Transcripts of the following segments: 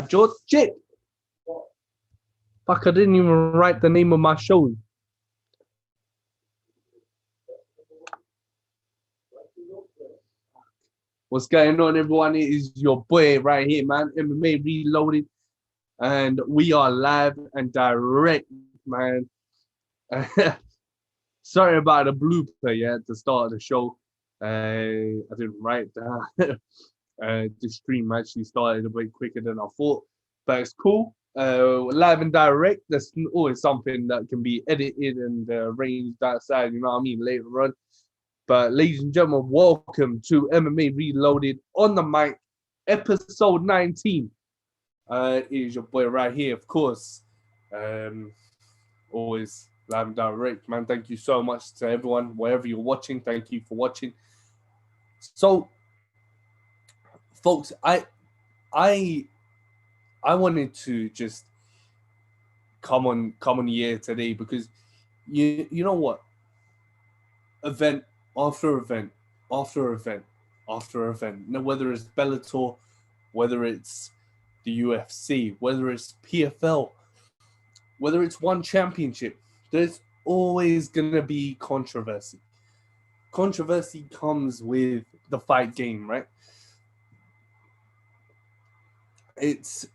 George. Shit. Fuck, I didn't even write the name of my show. What's going on, everyone? It is your boy right here, man. MMA Reloaded. And we are live and direct, man. Sorry about the blooper, yeah, at the start of the show. I didn't write down. The stream actually started a bit quicker than I thought, but it's cool. Live and direct, that's always something that can be edited and arranged outside, you know what I mean, later on. But ladies and gentlemen, welcome to MMA Reloaded on the mic, episode 19. It is your boy right here, of course. Always live and direct, man. Thank you so much to everyone, wherever you're watching. Thank you for watching. So, folks, I wanted to just come on here today because you know what? Event after event after event after event. Now, whether it's Bellator, whether it's the UFC, whether it's PFL, whether it's one championship, there's always gonna be controversy. Controversy comes with the fight game, right? It's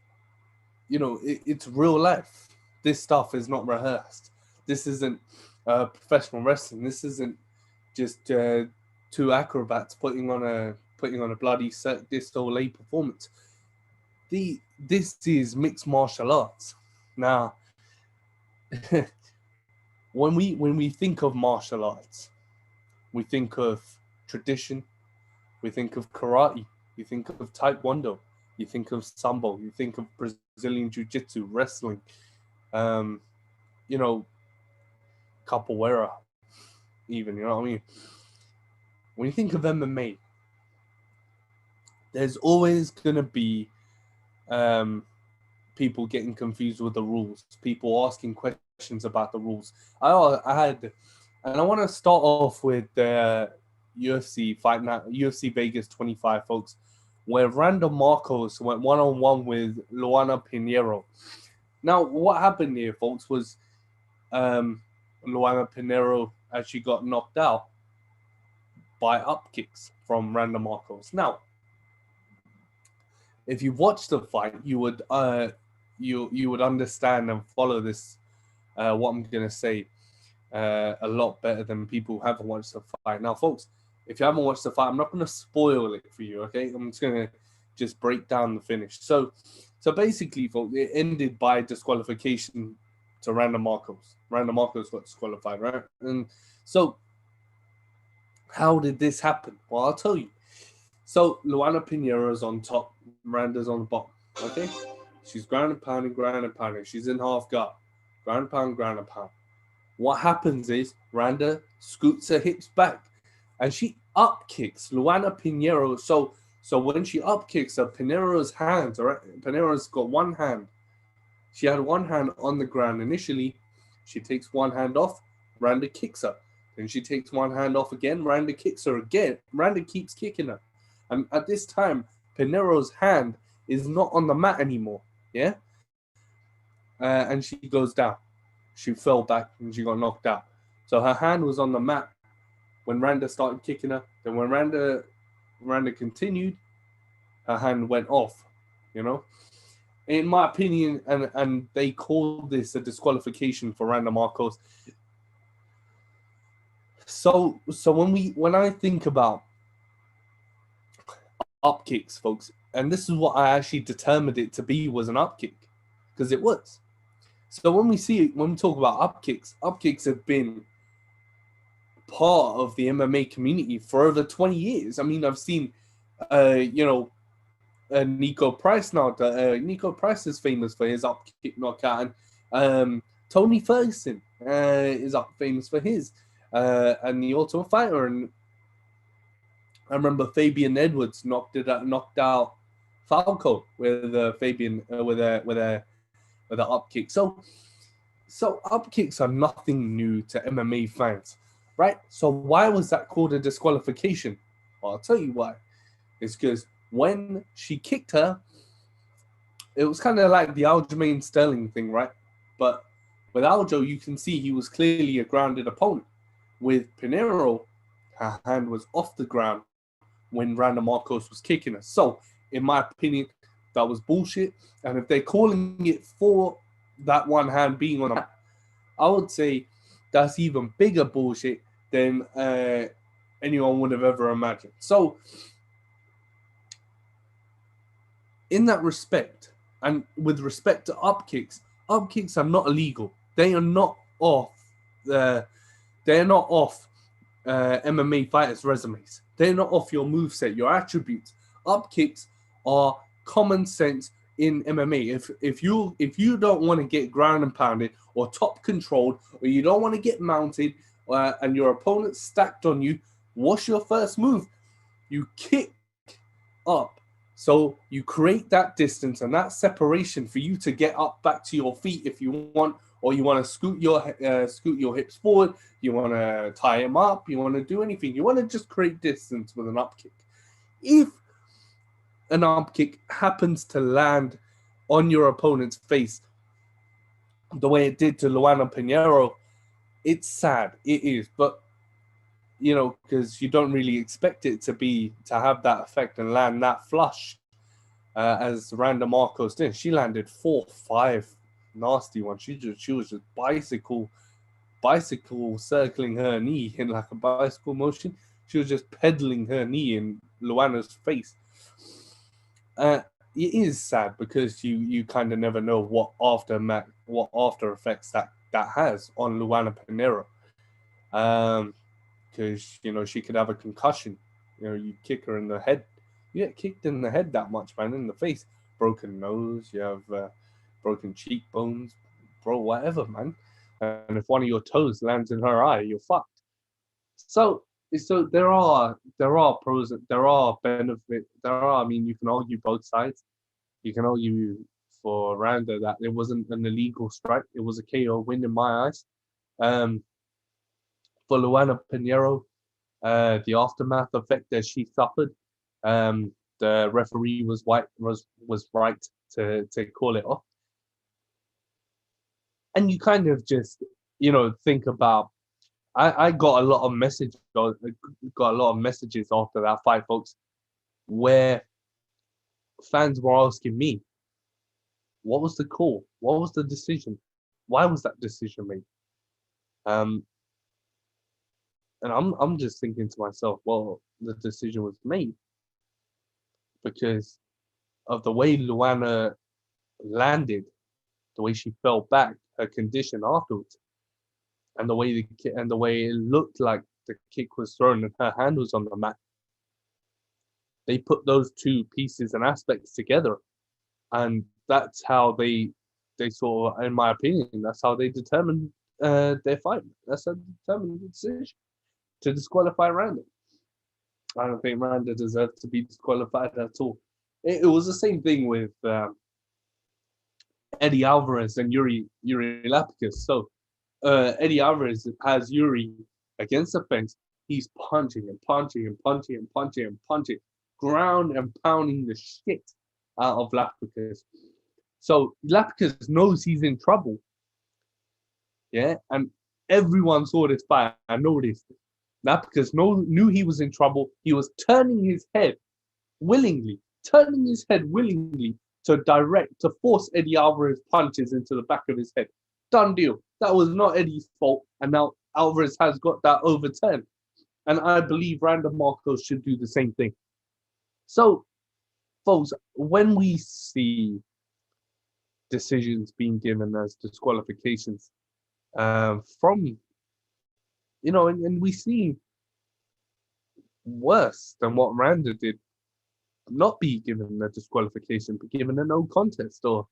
it's real life. This stuff is not rehearsed. This isn't professional wrestling. This isn't just two acrobats putting on a bloody Cirque du Soleil performance. This is mixed martial arts. Now, when we think of martial arts, we think of tradition, we think of karate, you think of taekwondo, you think of sambo, you think of Brazilian jiu-jitsu, wrestling, capoeira, even, you know what I mean? When you think of MMA, there's always going to be people getting confused with the rules, people asking questions about the rules. I want to start off with the UFC fight night, UFC Vegas 25, folks, where Randa Marcos went one-on-one with Luana Pinheiro. Now, what happened here, folks, was Luana Pinheiro actually got knocked out by up kicks from Randa Marcos. Now, if you watched the fight, you would understand and follow this, what I'm going to say, a lot better than people who haven't watched the fight. Now, folks, if you haven't watched the fight, I'm not going to spoil it for you, okay? I'm just going to break down the finish. So basically, folks, it ended by disqualification to Randa Marcos. Randa Marcos got disqualified, right? And so, how did this happen? Well, I'll tell you. So, Luana Pinheiro is on top, Randa's on the bottom, okay? She's ground and pounding. She's in half guard. Ground and pound. What happens is Randa scoots her hips back and she up kicks Luana Pinheiro. So when she up kicks her, Pinheiro's hands, all right? Pinheiro's got one hand. She had one hand on the ground initially. She takes one hand off, Randa kicks her. Then she takes one hand off again, Randa kicks her again. Randa keeps kicking her. And at this time, Pinheiro's hand is not on the mat anymore, yeah? And she goes down. She fell back and she got knocked out. So her hand was on the mat when Randa started kicking her. Then when Randa continued, her hand went off, you know? In my opinion, and they called this a disqualification for Randa Marcos. So when I think about up kicks, folks, and this is what I actually determined it to be, was an up kick, because it was. So when we talk about up kicks have been part of the MMA community for over 20 years. I mean, I've seen, Nico Price now. Nico Price is famous for his up kick knockout, and Tony Ferguson is famous for his, and the Ultimate Fighter. And I remember Fabian Edwards knocked out Falco with a up kick. So up kicks are nothing new to MMA fans, right? So why was that called a disqualification? Well, I'll tell you why. It's because when she kicked her, it was kind of like the Aljamain Sterling thing, right? But with Aljo, you can see he was clearly a grounded opponent. With Pinheiro, her hand was off the ground when Randa Marcos was kicking her. So, in my opinion, that was bullshit. And if they're calling it for that one hand being on a mat, I would say that's even bigger bullshit than anyone would have ever imagined. So, in that respect, and with respect to up kicks are not illegal. They are not off. They are not off MMA fighters' resumes. They're not off your moveset, your attributes. Up kicks are common sense in MMA. If you don't want to get ground and pounded or top controlled, or you don't want to get mounted, and your opponent's stacked on you, what's your first move? You kick up. So you create that distance and that separation for you to get up back to your feet if you want, or you want to scoot your hips forward. You want to tie him up. You want to do anything. You want to just create distance with an up kick. If an up kick happens to land on your opponent's face the way it did to Luana Pinheiro, it's sad. It is, but because you don't really expect it to have that effect and land that flush, as Randa Marcos did. She landed 4-5 nasty ones. She was just bicycle circling her knee in like a bicycle motion. She was just pedaling her knee in Luana's face. It is sad because you kind of never know what after effects that has on Luana Pinheiro. Because she could have a concussion. You kick her in the head. You get kicked in the head that much, man, in the face. Broken nose. You have broken cheekbones, bro. Whatever, man. And if one of your toes lands in her eye, you're fucked. So there are pros. There are benefits. You can argue both sides. You can argue for Randa that it wasn't an illegal strike. It was a KO win in my eyes. For Luana Pinheiro, the aftermath effect that she suffered, the referee was right to call it off. And you kind of just think about. I got a lot of messages after that fight, folks, where fans were asking me, what was the call? What was the decision? Why was that decision made? And I'm just thinking to myself, well, the decision was made because of the way Luana landed, the way she fell back, her condition afterwards, and the way it looked like the kick was thrown and her hand was on the mat. They put those two pieces and aspects together, and that's how they sort of, in my opinion, that's how they determined their fight. That's how they determined the decision to disqualify Randa. I don't think Randa deserved to be disqualified at all. It was the same thing with Eddie Alvarez and Yuri Lapkus. So Eddie Alvarez has Yuri against the fence. He's punching and punching and punching and punching and punching, ground and pounding the shit out of Lapkus. So Lapkus knows he's in trouble. Yeah, and everyone saw this fight. I noticed it. Lapkus knew he was in trouble. He was turning his head willingly to force Eddie Alvarez punches into the back of his head. Done deal. That was not Eddie's fault, and now Alvarez has got that overturned. And I believe Randa Marcos should do the same thing. So, folks, when we see decisions being given as disqualifications from, and we see worse than what Randa did not be given a disqualification, be given a no contest, or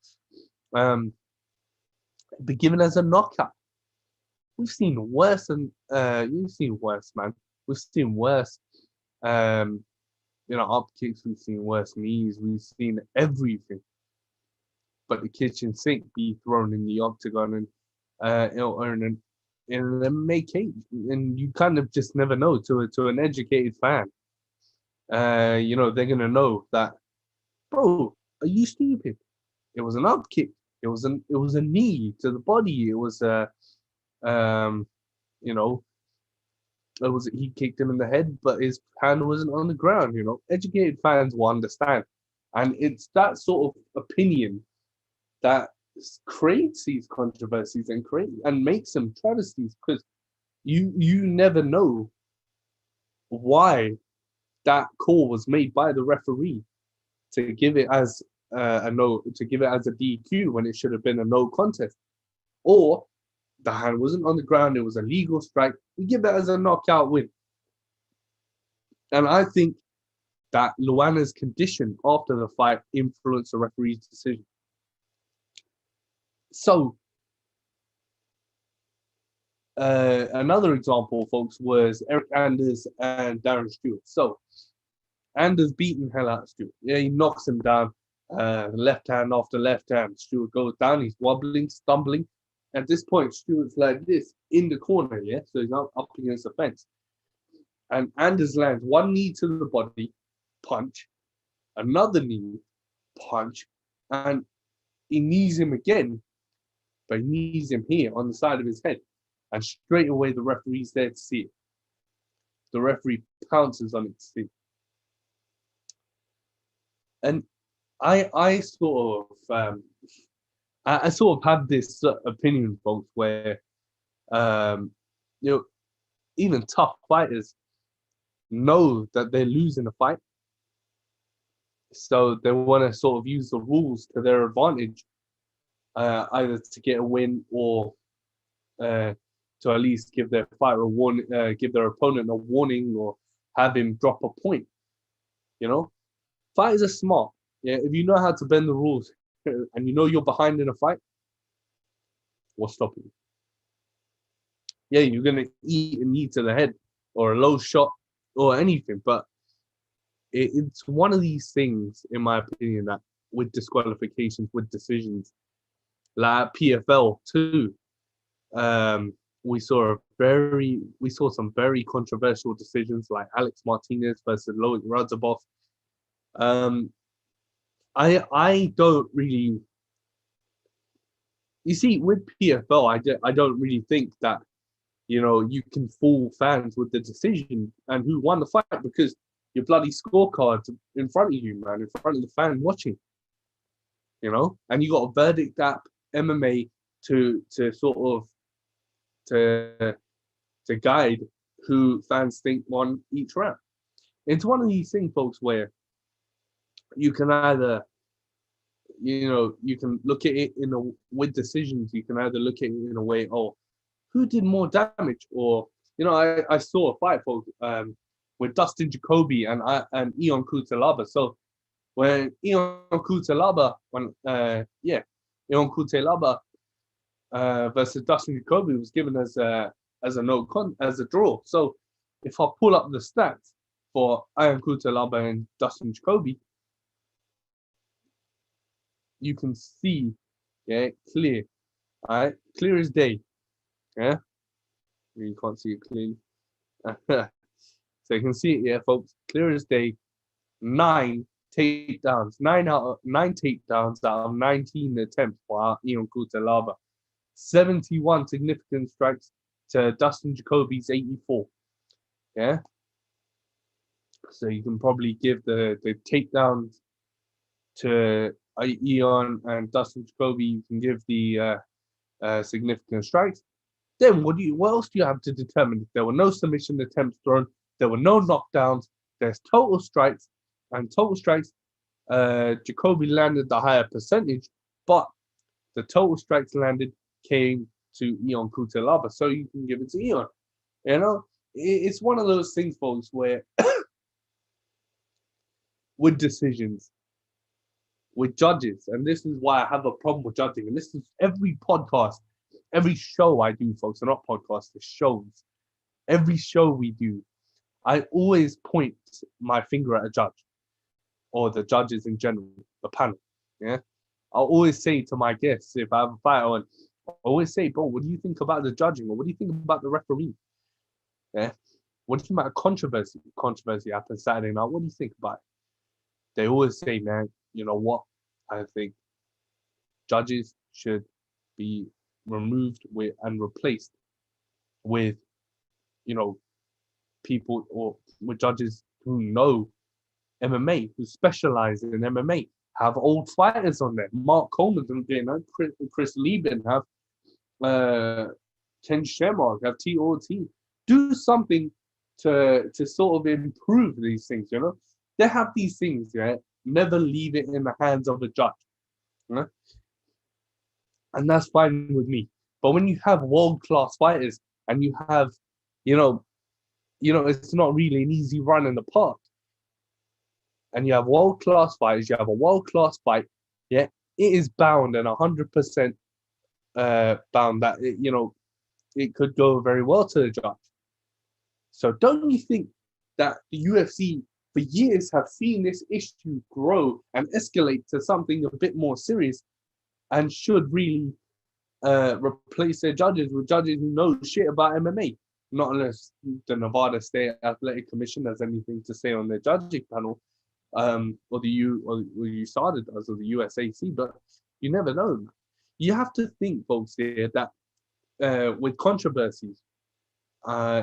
be given as a knockout. We've seen worse, and you've seen worse, man. We've seen worse, up kicks. We've seen worse knees. We've seen everything. But the kitchen sink be thrown in the octagon and in an MMA cage, and you kind of just never know. To an educated fan, they're gonna know that, bro, are you stupid? It was an up kick. It was a knee to the body. It was a you know, he kicked him in the head, but his hand wasn't on the ground. Educated fans will understand, and it's that sort of opinion that creates these controversies and makes them travesties, because you never know why that call was made by the referee to give it as to give it as a DQ when it should have been a no contest, or the hand wasn't on the ground, it was a legal strike. We give it as a knockout win. And I think that Luana's condition after the fight influenced the referee's decision. So, another example, folks, was Eric Anders and Darren Stewart. So, Anders beating hell out of Stewart. Yeah, he knocks him down, left hand after left hand. Stewart goes down, he's wobbling, stumbling. At this point, Stewart's like this in the corner, yeah? So he's up against the fence. And Anders lands one knee to the body, punch, another knee, punch, and he knees him again, but he knees him here on the side of his head. And straight away, the referee's there to see it. The referee pounces on it to see it. And I sort of have this opinion, folks, where even tough fighters know that they're losing a fight, so they want to sort of use the rules to their advantage, either to get a win or to at least give their fighter a warning, give their opponent a warning, or have him drop a point. Fighters are smart. Yeah, if you know how to bend the rules and you know you're behind in a fight, what's stopping you? Yeah, you're gonna eat a knee to the head or a low shot or anything, but it's one of these things, in my opinion, that with disqualifications, with decisions, like PFL too, we saw some very controversial decisions, like Alex Martinez versus Loic Radzhabov. I don't really. You see, with PFL, I don't really think that you can fool fans with the decision and who won the fight, because your bloody scorecard's in front of you, man, in front of the fan watching. And you got a verdict app, MMA, to sort of to guide who fans think won each round. It's one of these things, folks, where you can either, you can look at it with decisions. You can either look at it in a way, oh, who did more damage? Or, I saw a fight, folks, with Dustin Jacoby and Ion Cutelaba. So when Ion Cutelaba versus Dustin Jacoby was given as a draw. So if I pull up the stats for Ion Cutelaba and Dustin Jacoby, you can see, clear, all right, clear as day, yeah. You can't see it clearly, so you can see it here, folks, clear as day. 9 takedowns out of 19 attempts for Ion Cutelaba. 71 significant strikes to Dustin Jacoby's 84. Yeah. So you can probably give the takedowns to Ion and Dustin Jacoby. You can give the significant strikes. Then what else do you have to determine? There were no submission attempts thrown. There were no knockdowns. There's total strikes. And total strikes, Jacoby landed the higher percentage, but the total strikes landed came to Ion Cutelaba, so you can give it to Ion. It's one of those things, folks, where with decisions, with judges, and this is why I have a problem with judging, and this is every podcast, every show I do, folks, and not podcasts, the shows, every show we do, I always point my finger at a judge, or the judges in general, the panel. Yeah, I'll always say to my guests, if I have a fight, I always say, bro, what do you think about the judging, or what do you think about the referee? Yeah, what do you think about controversy? Controversy happened Saturday night. What do you think about it? They always say, man, you know what? I think judges should be removed with and replaced with, you know, people or with judges who know MMA, who specialize in MMA. Have old fighters on there. Mark Coleman's doing that. Chris Lieben, have Ken Shamrock, have T.O.T. Do something to sort of improve these things, you know? They have these things, yeah? Never leave it in the hands of a judge. You know? And that's fine with me. But when you have world-class fighters and you have, you know, it's not really an easy run in the park. And you have world-class fighters, you have a world-class fight, yeah, it is bound and 100% bound that, it could go very well to the judge. So don't you think that the UFC for years have seen this issue grow and escalate to something a bit more serious and should really replace their judges with judges who know shit about MMA? Not unless the Nevada State Athletic Commission has anything to say on their judging panel, or the USADA does, or the USAC, but you never know. You have to think, folks, here that with controversies,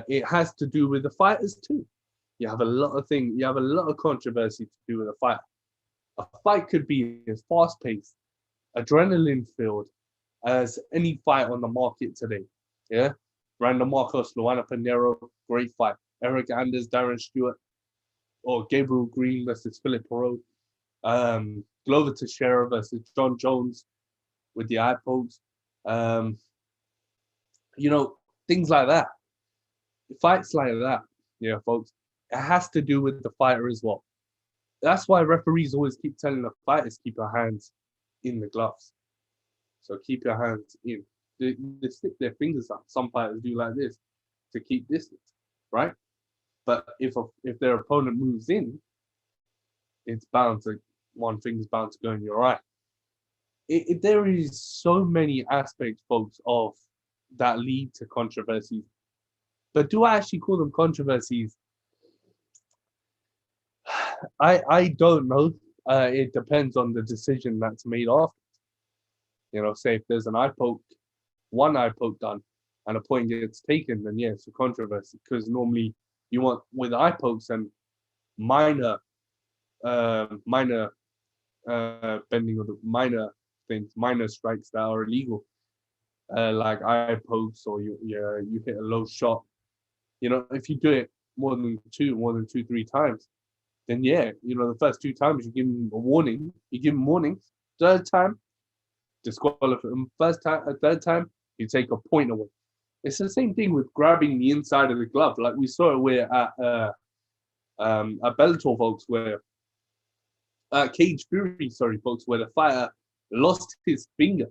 it has to do with the fighters too. You have a lot of controversy to do with a fight. A fight could be as fast-paced, adrenaline-filled as any fight on the market today. Yeah, Brandon Marcos, Luana Pinheiro, great fight. Eric Anders, Darren Stewart, or Gabriel Green versus Philip Perot. Glover Teixeira versus John Jones with the eye pokes. Things like that. Fights like that, yeah, folks. It has to do with the fighter as well. That's why referees always keep telling the fighters, keep your hands in the gloves. So keep your hands in. They stick their fingers up. Some fighters do like this to keep distance, right? But if their opponent moves in, one finger's bound to go in your eye. There is so many aspects, folks, of that lead to controversies. But do I actually call them controversies? I don't know. It depends on the decision that's made after. Say if there's one eye poke done, and a point gets taken, then yeah, it's a controversy. Because normally you want, with eye pokes and minor bending of the minor things, minor strikes that are illegal, like eye pokes, or you hit a low shot. If you do it more than 2-3 times, then yeah, the first 2 times you give them a warning. You give them warnings. Third time, disqualify them. Third time, you take a point away. It's the same thing with grabbing the inside of the glove, like we saw it at Bellator, folks, where Cage Fury, folks, where the fighter lost his finger.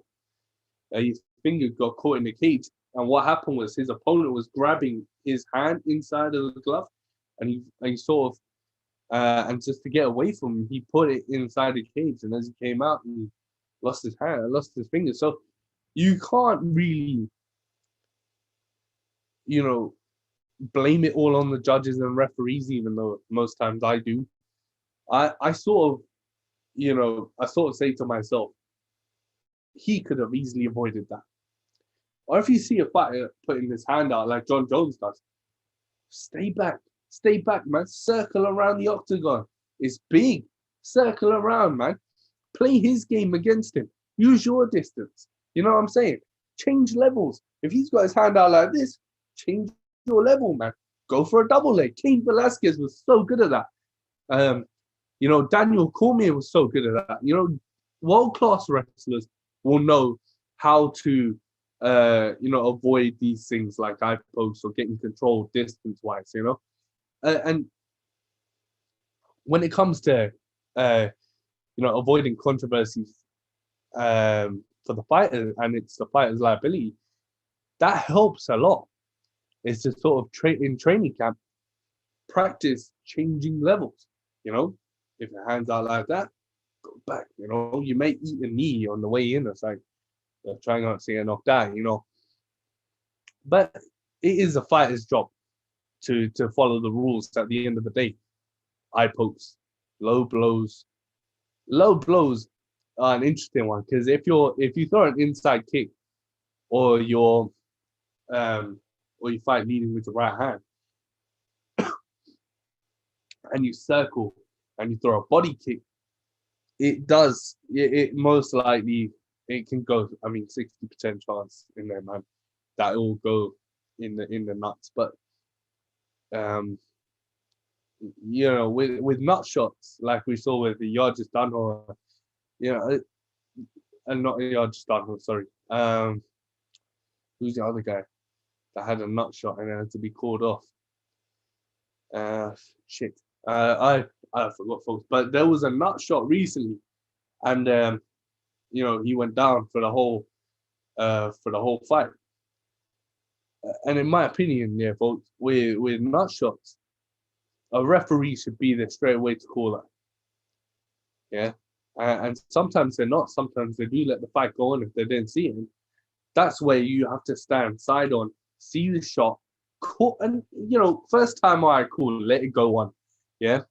His finger got caught in the cage, and what happened was his opponent was grabbing his hand inside of the glove, and he sort of, and just to get away from him, he put it inside the cage, and as he came out, he lost his finger. So you can't really, blame it all on the judges and referees, even though most times I do. I sort of say to myself, he could have easily avoided that. Or if you see a fighter putting his hand out like John Jones does, stay back, man. Circle around the octagon. It's big. Circle around, man. Play his game against him. Use your distance. You know what I'm saying? Change levels. If he's got his hand out like this, change your level, man. Go for a double leg. Cain Velasquez was so good at that. Daniel Cormier was so good at that. World-class wrestlers will know how to, avoid these things like eye pokes or getting control distance-wise, and when it comes to, avoiding controversies for the fighter, and it's the fighter's liability, that helps a lot. It's to sort of in training camp, practice changing levels. If your hands are like that, go back. You may eat a knee on the way in. It's like trying not to get knocked out. But it is a fighter's job to follow the rules at the end of the day. Eye pokes, low blows an interesting one, because if you throw an inside kick, or or you fight leading with the right hand, and you circle and you throw a body kick, it most likely it can go. I mean, 60% chance in there, man, that it will go in the nuts. But um, with nut shots like we saw with the Yargis Dunhor, and not Yargis Dunhor, sorry. Who's the other guy that had a nut shot and then had to be called off? Shit. I forgot, folks. But there was a nut shot recently, and he went down for the whole fight. And in my opinion, yeah, folks, with nut shots, a referee should be there straight away to call that. Yeah, and sometimes they're not. Sometimes they do let the fight go on if they didn't see it. That's where you have to stand side on, see the shot, call, and first time I call, let it go on. Yeah.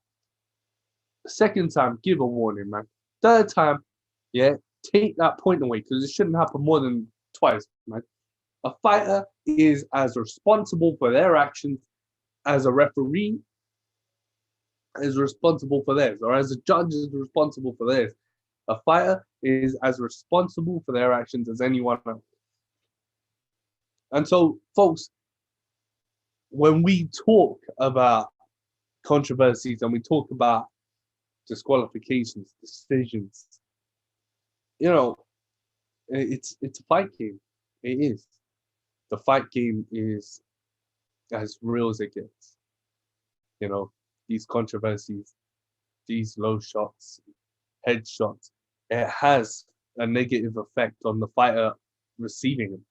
Second time, give a warning, man. Third time, yeah, take that point away, because it shouldn't happen more than twice, man. A fighter is as responsible for their actions as a referee is responsible for theirs, or as a judge is responsible for theirs. A fighter is as responsible for their actions as anyone else. And so, folks, when we talk about controversies and we talk about disqualifications, decisions, it's a fight game. It is. The fight game is as real as it gets. These controversies, these low shots, head shots, it has a negative effect on the fighter receiving them.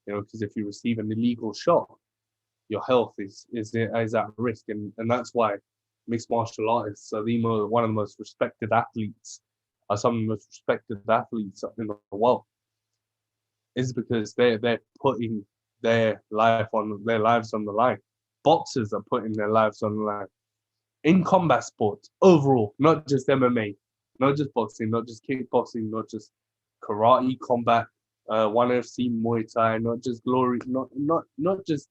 Because if you receive an illegal shot, your health is at risk, and that's why mixed martial artists are one of the most respected athletes, are some of the most respected athletes in the world, is because they're putting their lives on the line. Boxers are putting their lives on the line in combat sports overall, not just MMA, not just boxing, not just kickboxing, not just karate, combat, ONE FC, Muay Thai, not just glory, not just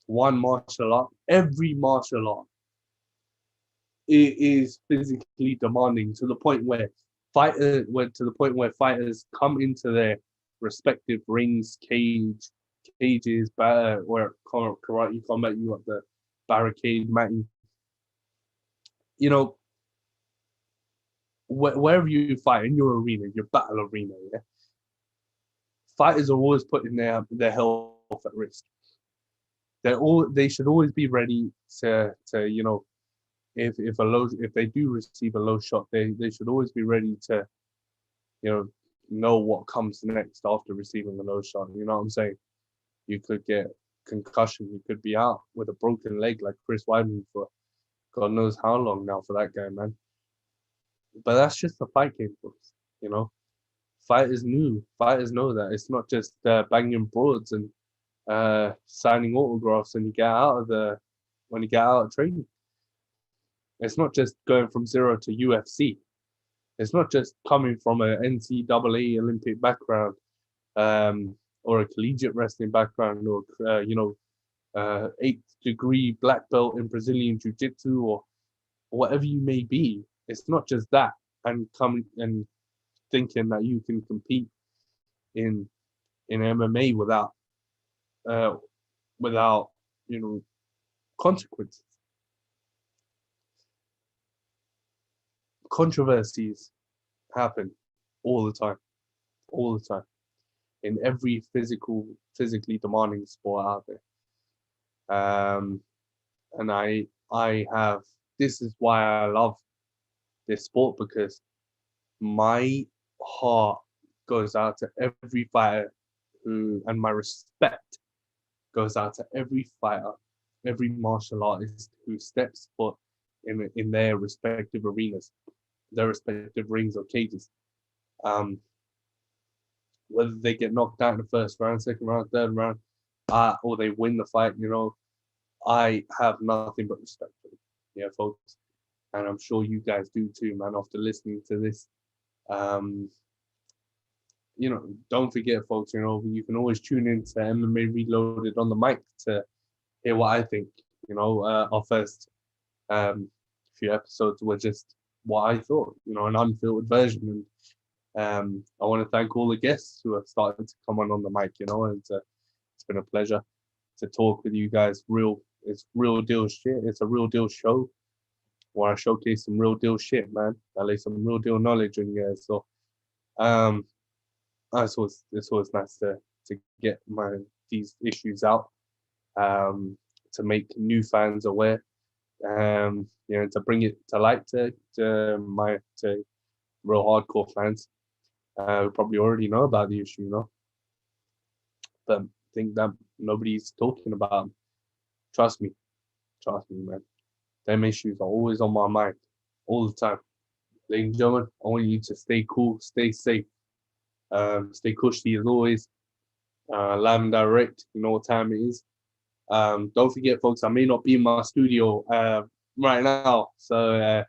one martial art. Every martial art is physically demanding to the point where fighters come into their respective rings, cages, where karate combat, you got the barricade matting. Wherever you fight in your arena, your battle arena, yeah, fighters are always putting their health at risk. They should always be ready to if they do receive a low shot, they should always be ready to know what comes next after receiving a low shot. You know what I'm saying? You could get concussion. You could be out with a broken leg like Chris Weidman for God knows how long now for that guy, man. But that's just a fight game, folks. Fighters know that it's not just banging broads and signing autographs when you get out of training. It's not just going from zero to UFC. It's not just coming from an NCAA Olympic background, or a collegiate wrestling background, or 8th degree black belt in Brazilian Jiu-Jitsu, or whatever you may be. It's not just that, and coming and thinking that you can compete in MMA without consequences. Controversies happen all the time, in every physically demanding sport out there. And I have, this is why I love this sport, because my heart goes out to every fighter and my respect goes out to every fighter, every martial artist who steps foot in their respective arenas, their respective rings or cages. Whether they get knocked out in the first round, second round, third round, or they win the fight, I have nothing but respect for them. Yeah, folks. And I'm sure you guys do too, man, after listening to this Don't forget, folks, you can always tune in to MMA Reloaded on the mic to hear what I think. Our first few episodes were just what I thought, an unfiltered version. And I want to thank all the guests who have started to come on the mic, and it's been a pleasure to talk with you guys. It's real deal shit. It's a real deal show where I showcase some real deal shit, man. I lay some real deal knowledge on you guys. So, it's always nice to get these issues out, to make new fans aware, to bring it to light to real hardcore fans who probably already know about the issue, but think that nobody's talking about them. Trust me, man. Them issues are always on my mind, all the time. Ladies and gentlemen, I want you to stay cool, stay safe, stay cushy as always. Live and direct, you know what time it is. Don't forget, folks, I may not be in my studio right now, so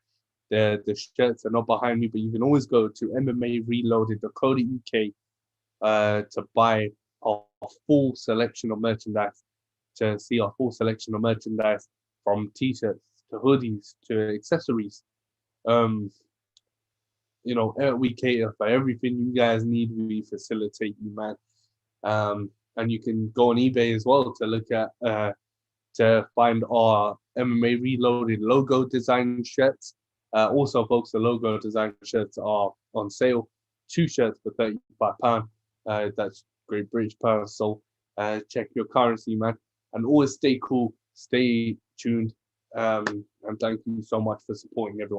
the shirts are not behind me, but you can always go to MMAReloaded.co.uk to buy our full selection of merchandise, to see our full selection of merchandise, from t-shirts to hoodies to accessories. We cater for everything you guys need. We facilitate you, man. And you can go on eBay as well to look at to find our MMA Reloaded logo design shirts. Also, folks, the logo design shirts are on sale. 2 shirts for £35. That's Great British pounds. So check your currency, man. And always stay cool, stay tuned. And thank you so much for supporting everyone.